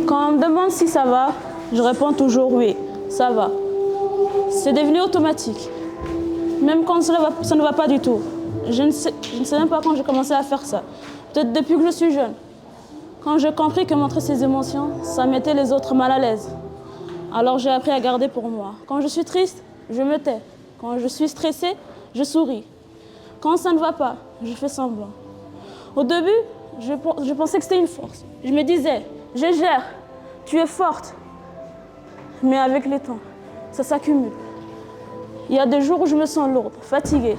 Quand on me demande si ça va, je réponds toujours oui, ça va. C'est devenu automatique. Même quand ça ne va pas du tout. Je ne sais même pas quand j'ai commencé à faire ça. Peut-être depuis que je suis jeune. Quand j'ai compris que montrer ses émotions, ça mettait les autres mal à l'aise. Alors j'ai appris à garder pour moi. Quand je suis triste, je me tais. Quand je suis stressée, je souris. Quand ça ne va pas, je fais semblant. Au début, je pensais que c'était une force. Je me disais, je gère, tu es forte. Mais avec le temps, ça s'accumule. Il y a des jours où je me sens lourde, fatiguée,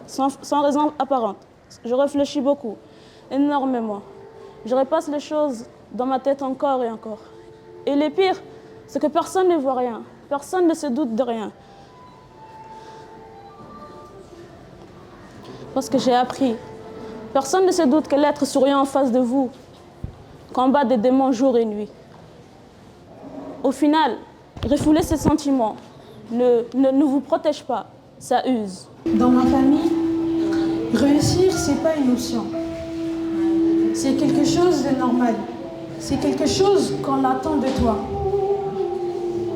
sans raison apparente. Je réfléchis beaucoup, énormément. Je repasse les choses dans ma tête encore et encore. Et le pire, c'est que personne ne voit rien. Personne ne se doute de rien. Parce que j'ai appris. Personne ne se doute que l'être souriant en face de vous combat des démons jour et nuit. Au final, refouler ces sentiments ne vous protège pas, ça use. Dans ma famille, réussir, c'est pas une option. C'est quelque chose de normal. C'est quelque chose qu'on attend de toi.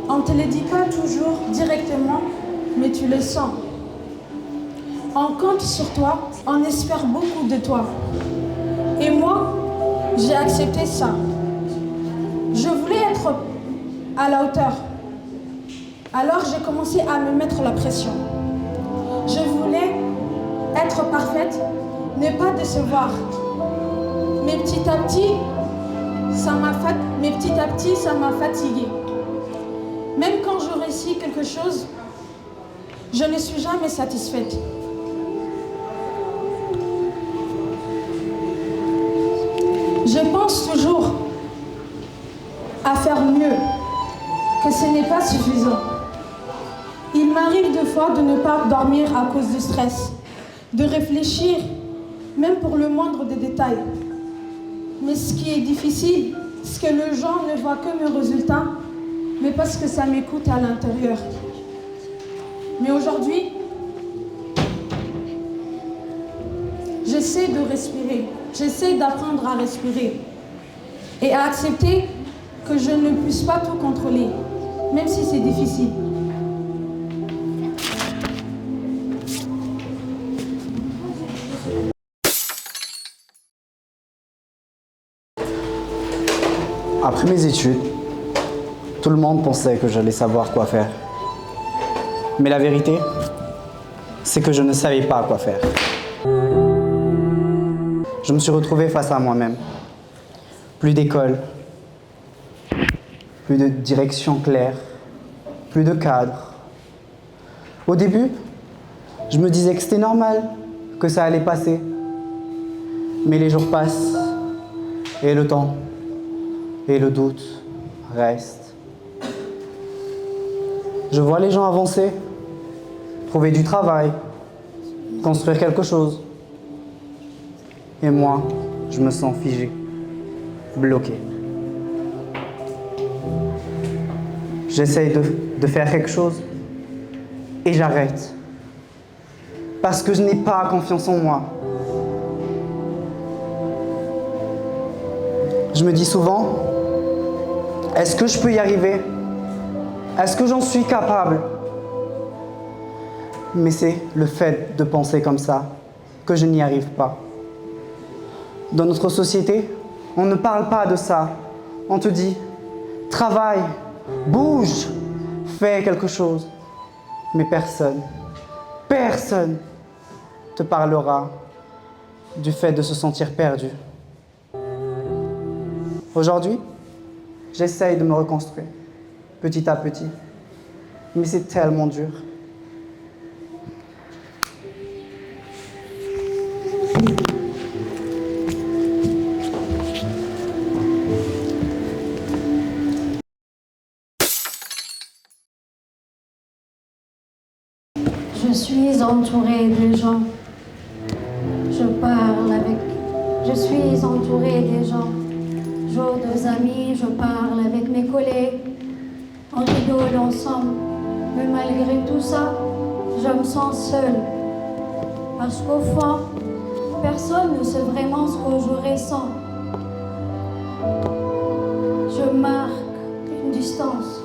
On ne te le dit pas toujours directement, mais tu le sens. On compte sur toi, on espère beaucoup de toi. Et moi, j'ai accepté ça. Je voulais être à la hauteur. Alors j'ai commencé à me mettre la pression. Je voulais être parfaite, ne pas décevoir. Mais petit à petit, ça m'a fatiguée. Même quand je réussis quelque chose, je ne suis jamais satisfaite. Je pense toujours à faire mieux, que ce n'est pas suffisant. Il m'arrive des fois de ne pas dormir à cause du stress, de réfléchir, même pour le moindre des détails. Mais ce qui est difficile, c'est que les gens ne voient que mes résultats, mais parce que ça m'écoute à l'intérieur. Mais aujourd'hui, j'essaie de respirer, j'essaie d'apprendre à respirer et à accepter que je ne puisse pas tout contrôler, même si c'est difficile. Après mes études, tout le monde pensait que j'allais savoir quoi faire. Mais la vérité, c'est que je ne savais pas quoi faire. Je me suis retrouvé face à moi-même. Plus d'école, plus de direction claire, plus de cadre. Au début, je me disais que c'était normal, que ça allait passer. Mais les jours passent, et le temps, et le doute restent. Je vois les gens avancer, trouver du travail, construire quelque chose. Et moi, je me sens figé, bloqué. J'essaye de faire quelque chose et j'arrête. Parce que je n'ai pas confiance en moi. Je me dis souvent, est-ce que je peux y arriver? Est-ce que j'en suis capable? Mais c'est le fait de penser comme ça que je n'y arrive pas. Dans notre société, on ne parle pas de ça. On te dit, travaille, bouge, fais quelque chose. Mais personne te parlera du fait de se sentir perdu. Aujourd'hui, j'essaye de me reconstruire, petit à petit. Mais c'est tellement dur. Je suis entourée de gens. Je suis entourée des gens. J'ai des amis, je parle avec mes collègues. On rigole ensemble. Mais malgré tout ça, je me sens seule. Parce qu'au fond, personne ne sait vraiment ce que je ressens. Je marque une distance,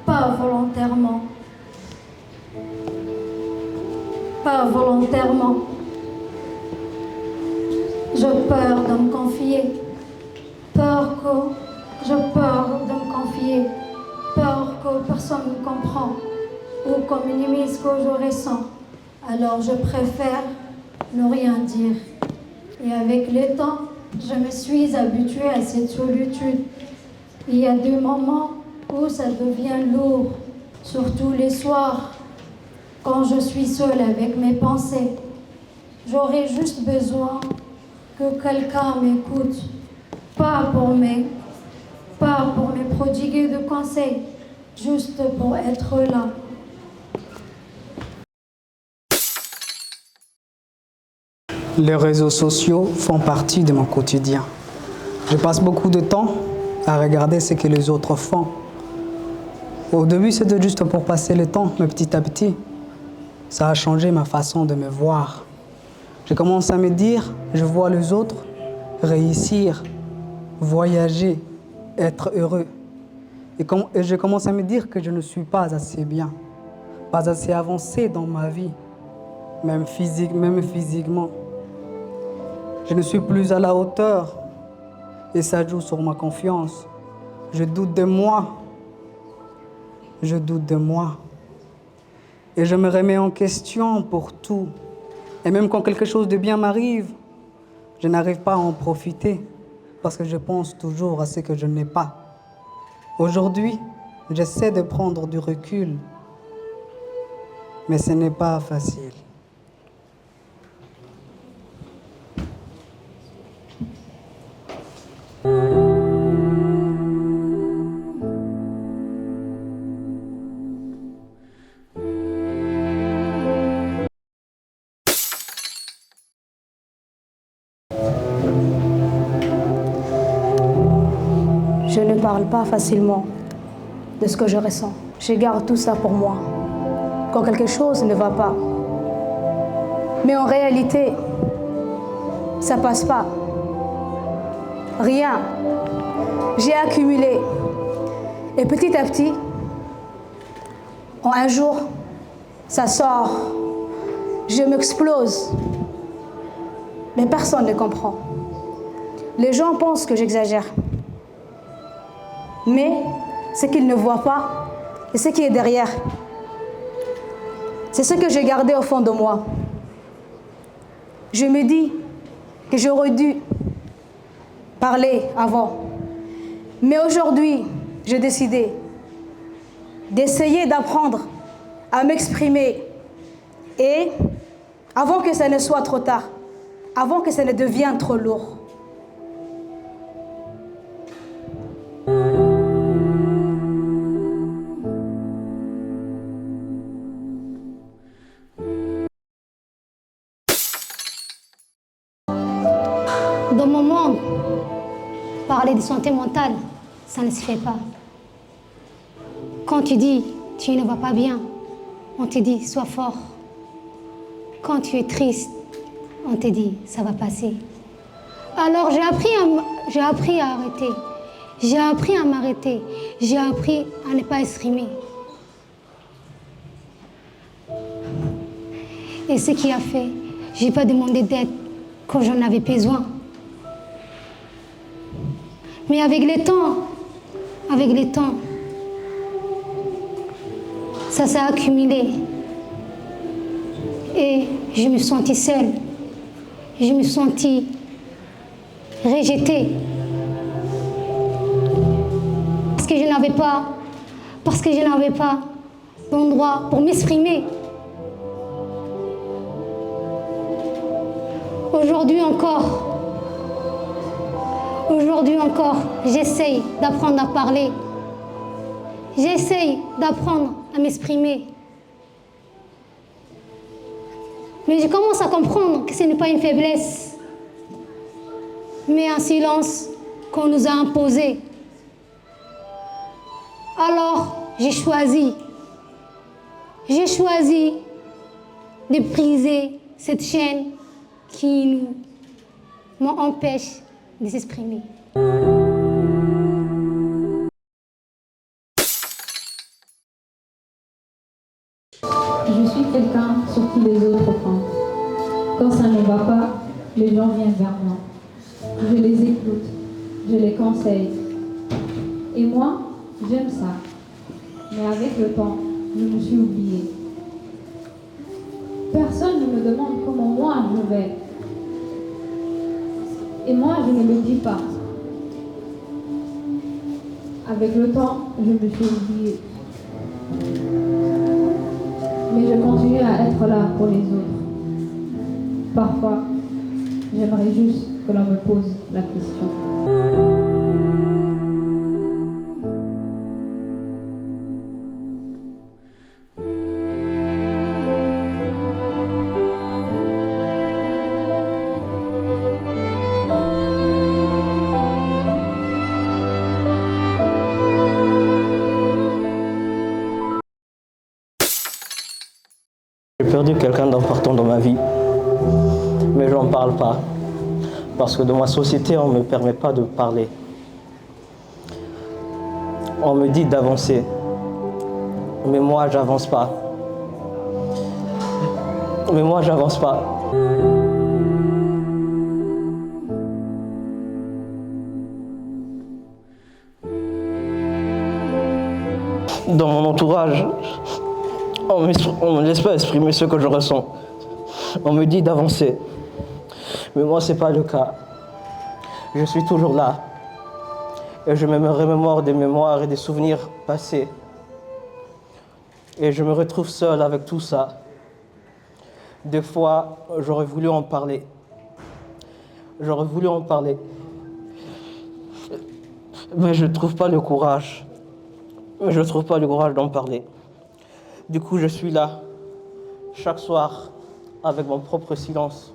pas volontairement. Pas volontairement. J'ai peur de me confier. J'ai peur de me confier. Peur que personne ne comprend ou qu'on minimise ce que je ressens. Alors je préfère ne rien dire. Et avec le temps, je me suis habituée à cette solitude. Il y a des moments où ça devient lourd, surtout les soirs, quand je suis seule avec mes pensées. J'aurais juste besoin que quelqu'un m'écoute, pas pour me prodiguer de conseils, juste pour être là. Les réseaux sociaux font partie de mon quotidien. Je passe beaucoup de temps à regarder ce que les autres font. Au début, c'était juste pour passer le temps, mais petit à petit, ça a changé ma façon de me voir. Je commence à me dire, je vois les autres réussir, voyager, être heureux. Et je commence à me dire que je ne suis pas assez bien, pas assez avancé dans ma vie, même physiquement. Je ne suis plus à la hauteur et ça joue sur ma confiance. Je doute de moi. Je doute de moi. Et je me remets en question pour tout. Et même quand quelque chose de bien m'arrive, je n'arrive pas à en profiter parce que je pense toujours à ce que je n'ai pas. Aujourd'hui, j'essaie de prendre du recul, mais ce n'est pas facile. Je ne parle pas facilement de ce que je ressens. Je garde tout ça pour moi, quand quelque chose ne va pas. Mais en réalité, ça passe pas. Rien. J'ai accumulé. Et petit à petit, en un jour, ça sort. Je m'explose. Mais personne ne comprend. Les gens pensent que j'exagère. Mais ce qu'ils ne voient pas, et ce qui est derrière, c'est ce que j'ai gardé au fond de moi. Je me dis que j'aurais dû parler avant. Mais aujourd'hui, j'ai décidé d'essayer d'apprendre à m'exprimer. Et avant que ça ne soit trop tard, avant que ça ne devienne trop lourd. Dans mon monde, parler de santé mentale, ça ne se fait pas. Quand tu dis tu ne vas pas bien, on te dit sois fort. Quand tu es triste, on te dit ça va passer. Alors j'ai appris à arrêter. J'ai appris à m'arrêter. J'ai appris à ne pas exprimer. Et ce qui a fait, j'ai pas demandé d'aide quand j'en avais besoin. Mais avec le temps, ça s'est accumulé. Et je me sentis seule. Je me sentis rejetée. Parce que je n'avais pas d'endroit pour m'exprimer. Aujourd'hui encore, j'essaye d'apprendre à parler. J'essaye d'apprendre à m'exprimer. Mais je commence à comprendre que ce n'est pas une faiblesse, mais un silence qu'on nous a imposé. Alors, j'ai choisi de briser cette chaîne qui m'empêche de s'exprimer. les autres font. Quand ça ne va pas, les gens viennent vers moi. Je les écoute, je les conseille. Et moi, j'aime ça. Mais avec le temps, je me suis oubliée. Personne ne me demande comment moi je vais. Et moi, je ne le dis pas. Avec le temps, je me suis oubliée. Mais je continue à être là pour les autres. Parfois, j'aimerais juste que l'on me pose la question. J'ai perdu quelqu'un d'important dans ma vie, mais je n'en parle pas, parce que dans ma société, on ne me permet pas de parler. On me dit d'avancer, mais moi, j'avance pas. Mais moi, j'avance pas. Dans mon entourage, on ne me laisse pas exprimer ce que je ressens. On me dit d'avancer. Mais moi, ce n'est pas le cas. Je suis toujours là. Et je me remémore des mémoires et des souvenirs passés. Et je me retrouve seul avec tout ça. Des fois, j'aurais voulu en parler. J'aurais voulu en parler. Mais je ne trouve pas le courage. Je ne trouve pas le courage d'en parler. Du coup, je suis là, chaque soir, avec mon propre silence,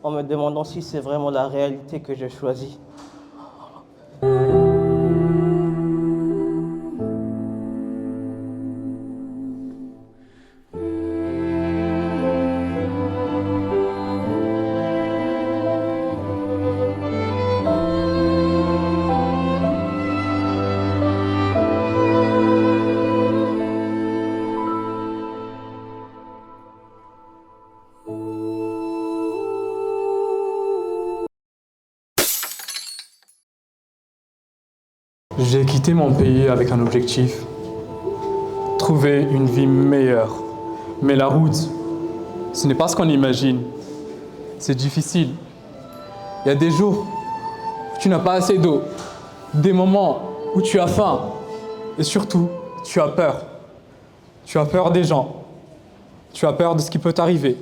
en me demandant si c'est vraiment la réalité que j'ai choisie. J'ai quitté mon pays avec un objectif, trouver une vie meilleure. Mais la route, ce n'est pas ce qu'on imagine. C'est difficile. Il y a des jours où tu n'as pas assez d'eau, des moments où tu as faim et surtout, tu as peur. Tu as peur des gens. Tu as peur de ce qui peut t'arriver.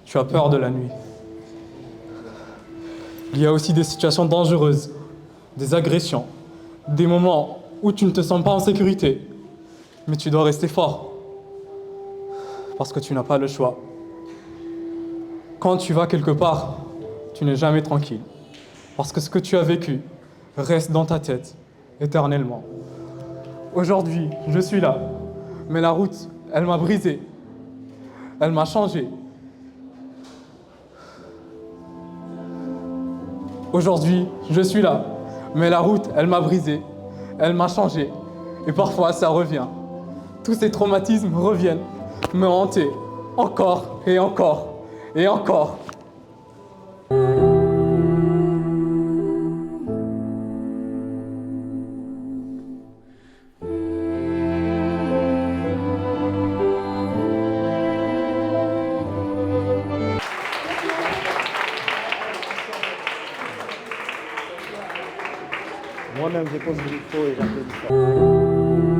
Tu as peur de la nuit. Il y a aussi des situations dangereuses, des agressions. Des moments où tu ne te sens pas en sécurité, mais tu dois rester fort, parce que tu n'as pas le choix. Quand tu vas quelque part, tu n'es jamais tranquille, parce que ce que tu as vécu reste dans ta tête éternellement. Aujourd'hui, je suis là, mais la route, elle m'a brisé, elle m'a changé. Aujourd'hui, je suis là. Mais la route, elle m'a brisé, elle m'a changé. Et parfois, ça revient. Tous ces traumatismes reviennent me hanter encore et encore et encore. Moi-même, j'ai posé le micro et j'applaudis ça.